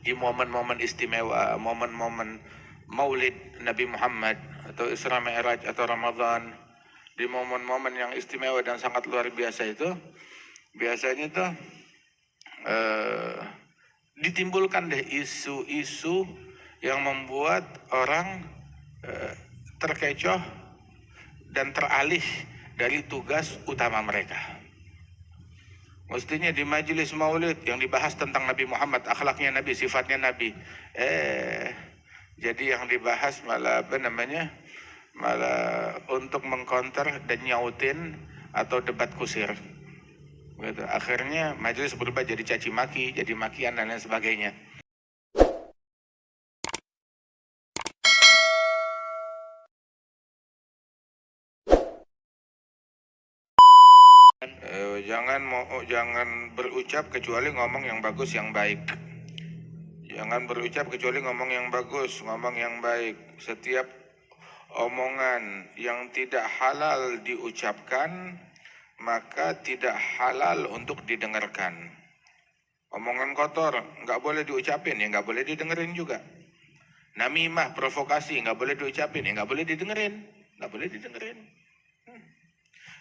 di momen-momen istimewa, momen-momen Maulid Nabi Muhammad atau Isra Mi'raj atau Ramadan, di momen-momen yang istimewa dan sangat luar biasa itu biasanya tuh ditimbulkan deh isu-isu yang membuat orang terkecoh dan teralih dari tugas utama mereka. Mestinya di majelis maulid yang dibahas tentang Nabi Muhammad, akhlaknya Nabi, sifatnya Nabi. Jadi yang dibahas malah malah untuk mengcounter dan nyautin atau debat kusir. Gitu. Akhirnya majelis berubah jadi caci maki, jadi makian dan lain sebagainya. Jangan berucap kecuali ngomong yang bagus yang baik. Jangan berucap kecuali ngomong yang bagus, ngomong yang baik. Setiap omongan yang tidak halal diucapkan, maka tidak halal untuk didengarkan. Omongan kotor nggak boleh diucapin, ya nggak boleh didengerin juga. Namimah, provokasi nggak boleh diucapin, ya nggak boleh didengerin, nggak boleh didengerin.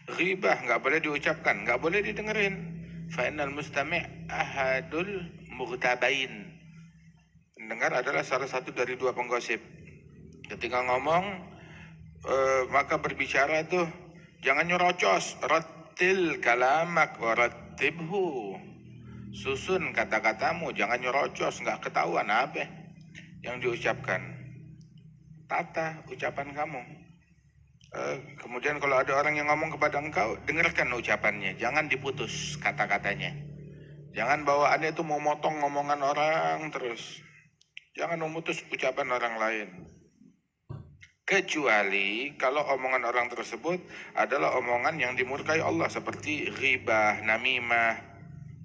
Ghibah nggak boleh diucapkan, nggak boleh didengerin. Fainal mustami' ahadul mughtabain. Pendengar adalah salah satu dari dua penggosip. Ketika ngomong, maka berbicara tuh jangan nyerocos. Rattil kalamak warattibhu. Susun kata-katamu, jangan nyerocos, nggak ketahuan apa yang diucapkan. Tata ucapan kamu. Kemudian kalau ada orang yang ngomong kepada engkau, dengarkan ucapannya, jangan diputus kata-katanya. Jangan bawaannya itu mau motong ngomongan orang terus. Jangan memutus ucapan orang lain. Kecuali kalau omongan orang tersebut adalah omongan yang dimurkai Allah seperti ghibah, namimah,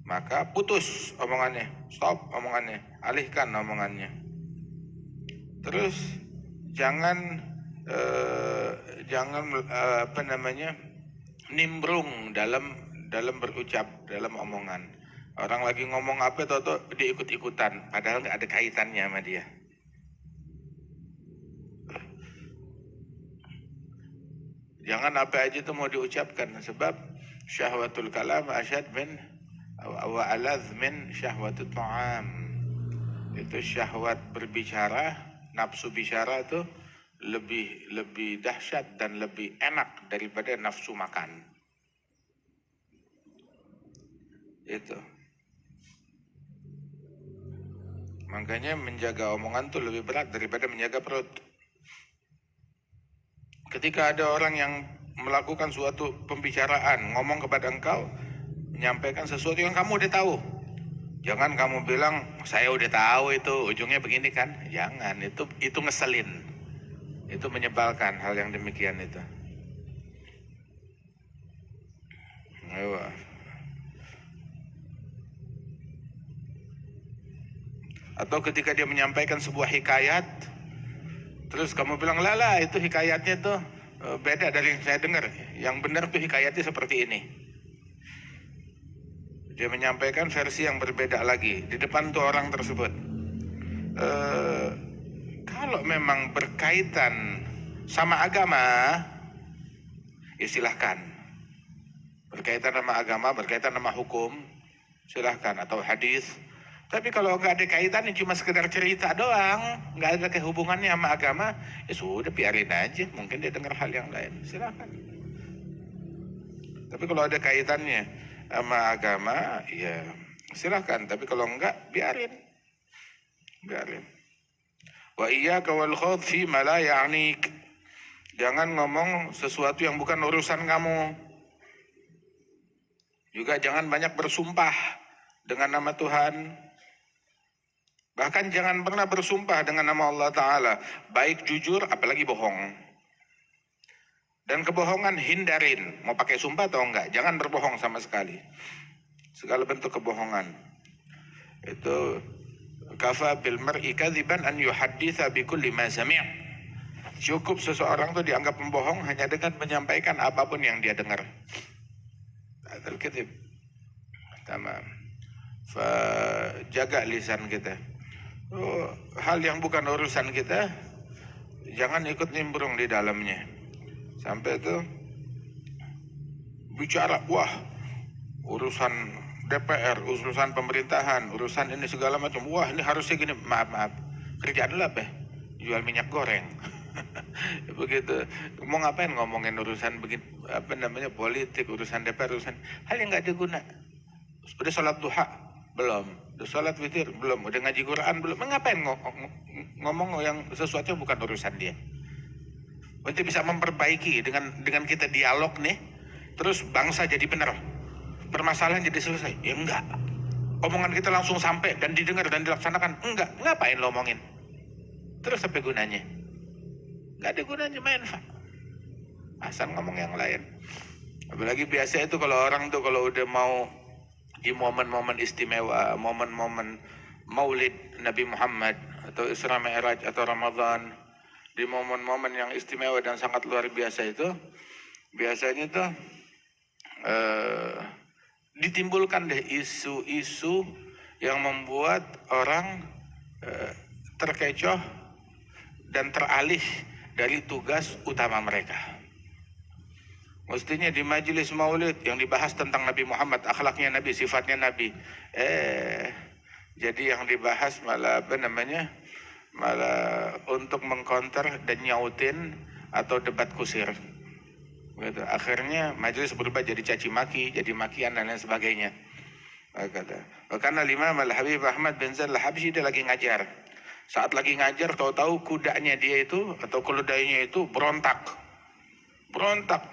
maka putus omongannya, stop omongannya, alihkan omongannya. Terus jangan nimbrung dalam berucap, dalam omongan. Orang lagi ngomong apa toto diikut-ikutan, padahal nggak ada kaitannya sama dia. Jangan apa aja itu mau diucapkan, sebab syahwatul kalam asyad min wa aladh min syahwatul ta'am. Itu syahwat berbicara, nafsu bicara itu lebih dahsyat dan lebih enak daripada nafsu makan. Itu. Makanya menjaga omongan itu lebih berat daripada menjaga perut. Ketika ada orang yang melakukan suatu pembicaraan, ngomong kepada engkau, menyampaikan sesuatu yang kamu udah tahu. Jangan kamu bilang, saya udah tahu itu, ujungnya begini kan. Jangan, itu ngeselin. Itu menyebalkan hal yang demikian itu. Ayo. Atau ketika dia menyampaikan sebuah hikayat, terus kamu bilang, lala itu hikayatnya tuh beda dari yang saya dengar. Yang benar tuh hikayatnya seperti ini. Dia menyampaikan versi yang berbeda lagi di depan tuh orang tersebut. Kalau memang berkaitan sama agama, ya silahkan. Berkaitan sama agama, berkaitan sama hukum, silahkan. Atau hadis. Tapi kalau nggak ada kaitannya, cuma sekedar cerita doang, nggak ada kehubungannya sama agama, ya sudah biarin aja. Mungkin dia dengar hal yang lain, silahkan. Tapi kalau ada kaitannya sama agama, ya silahkan. Tapi kalau enggak, biarin. Wa iyyaka wal khawd fi ma la ya'nik. Jangan ngomong sesuatu yang bukan urusan kamu. Juga jangan banyak bersumpah dengan nama Tuhan. Bahkan jangan pernah bersumpah dengan nama Allah Ta'ala. Baik jujur, apalagi bohong. Dan kebohongan hindarin. Mau pakai sumpah atau enggak, jangan berbohong sama sekali. Segala bentuk kebohongan. Itu kafa bil mar'i kadziban an yuhadditsa bi kulli ma sami'. Cukup seseorang itu dianggap pembohong hanya dengan menyampaikan apapun yang dia dengar. Hadzal kadzib. Tamam. Jaga lisan kita. hal yang bukan urusan kita, jangan ikut nimbrung di dalamnya. Sampai itu bicara, wah urusan DPR, urusan pemerintahan, urusan ini segala macam. Wah ini harusnya gini. Maaf, kerjaan lo apa? Jual minyak goreng. Begitu. Mau ngapain ngomongin urusan begini, politik, urusan DPR, urusan hal yang nggak ada guna. Udah sholat duha belum? Udah sholat witir belum? Udah ngaji Quran belum? Ngapain ngomong yang sesuatu yang bukan urusan dia? Nanti bisa memperbaiki dengan kita dialog nih, terus bangsa jadi benar, permasalahan jadi selesai. Ya enggak. Omongan kita langsung sampai dan didengar dan dilaksanakan. Enggak. Ngapain lo omongin? Terus apa gunanya? Enggak ada gunanya, manfaat. Asal ngomong yang lain. Apalagi biasa itu kalau orang tuh kalau udah mau di momen-momen istimewa, momen-momen Maulid Nabi Muhammad atau Isra Mi'raj atau Ramadan, di momen-momen yang istimewa dan sangat luar biasa itu, biasanya tuh ditimbulkan deh isu-isu yang membuat orang terkecoh dan teralih dari tugas utama mereka. Mestinya di majelis maulid yang dibahas tentang Nabi Muhammad, akhlaknya Nabi, sifatnya Nabi. Jadi yang dibahas malah malah untuk mengcounter dan nyautin atau debat kusir. Gitu. Akhirnya majelis berubah jadi caci maki, jadi makian dan lain sebagainya. Karena Imam Al-Habib Ahmad bin Zain Al-Habsyi dia lagi ngajar. Saat lagi ngajar tahu-tahu kudanya dia itu atau keledainya itu berontak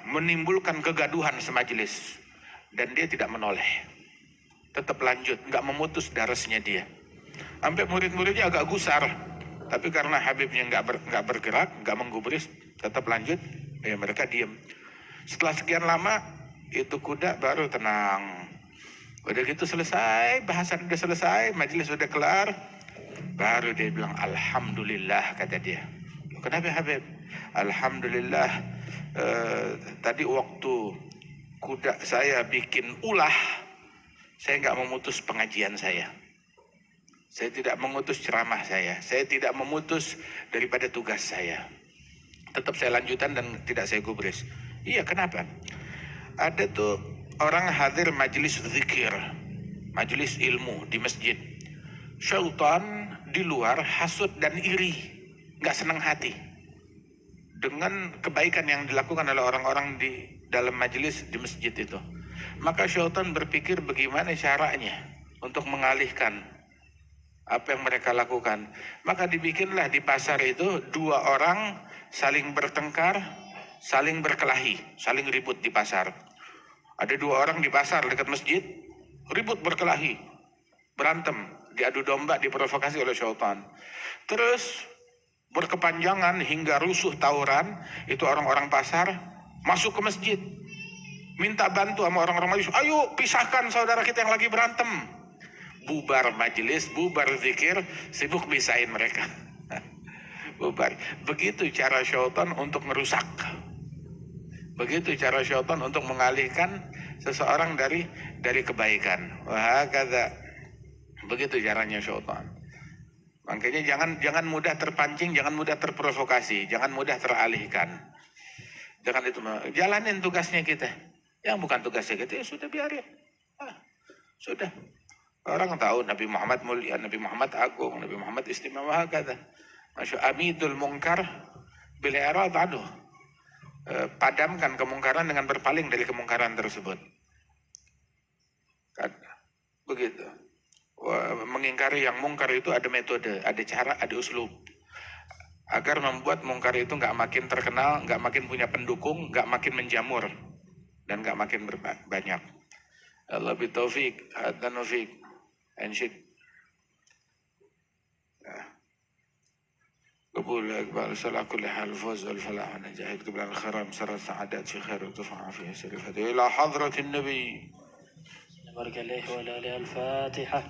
menimbulkan kegaduhan semajelis, dan dia tidak menoleh, tetap lanjut, nggak memutus darasnya dia. Sampai murid-muridnya agak gusar, tapi karena Habibnya nggak bergerak, nggak menggubris, tetap lanjut, ya mereka diam. Setelah sekian lama itu kuda baru tenang. Udah gitu selesai, bahasan udah selesai, majelis udah kelar, baru dia bilang alhamdulillah, kata dia. Kenapa Habib? Alhamdulillah. Tadi waktu kuda saya bikin ulah, saya nggak memutus pengajian saya tidak memutus ceramah saya tidak memutus daripada tugas saya, tetap saya lanjutkan dan tidak saya gubris. Iya, kenapa? Ada tuh orang hadir majelis zikir, majelis ilmu di masjid, syaitan di luar hasut dan iri, nggak senang hati dengan kebaikan yang dilakukan oleh orang-orang di dalam majelis di masjid itu. Maka syaitan berpikir bagaimana caranya untuk mengalihkan apa yang mereka lakukan. Maka dibikinlah di pasar itu dua orang saling bertengkar, saling berkelahi, saling ribut di pasar. Ada dua orang di pasar dekat masjid, ribut berkelahi, berantem, diadu domba, diprovokasi oleh syaitan. Terus berkepanjangan hingga rusuh tawuran, itu orang-orang pasar masuk ke masjid, minta bantu sama orang-orang majelis, ayo pisahkan saudara kita yang lagi berantem. Bubar majelis, bubar zikir, sibuk pisahin mereka. Bubar. Begitu cara syaitan untuk merusak. Begitu cara syaitan untuk mengalihkan seseorang dari kebaikan. Wah, kata begitu caranya syaitan. Makanya jangan mudah terpancing, jangan mudah terprovokasi, jangan mudah teralihkan. Jangan itu, jalanin tugasnya kita. Yang bukan tugasnya kita, ya sudah biarin. Sudah. Orang tahu Nabi Muhammad mulia, Nabi Muhammad agung, Nabi Muhammad istimewa, kata. Masya amidul mungkar bil i'rad anhu. Padamkan kemungkaran dengan berpaling dari kemungkaran tersebut. Kan? Begitu. Mengingkari yang mungkar itu ada metode, ada cara, ada uslub. Agar membuat mungkar itu nggak makin terkenal, nggak makin punya pendukung, nggak makin menjamur, dan nggak makin banyak. Allah bitaufiq, dan nufiq, ansyid. قبول إقبال صلاة كل حال الفوز والفلاح والنجاح يكتب لنا الخير مسر السعادات في خير وترفع فيه سر الهدى إلى حضرة النبي. بارك الله وعلى آله الفاتحة.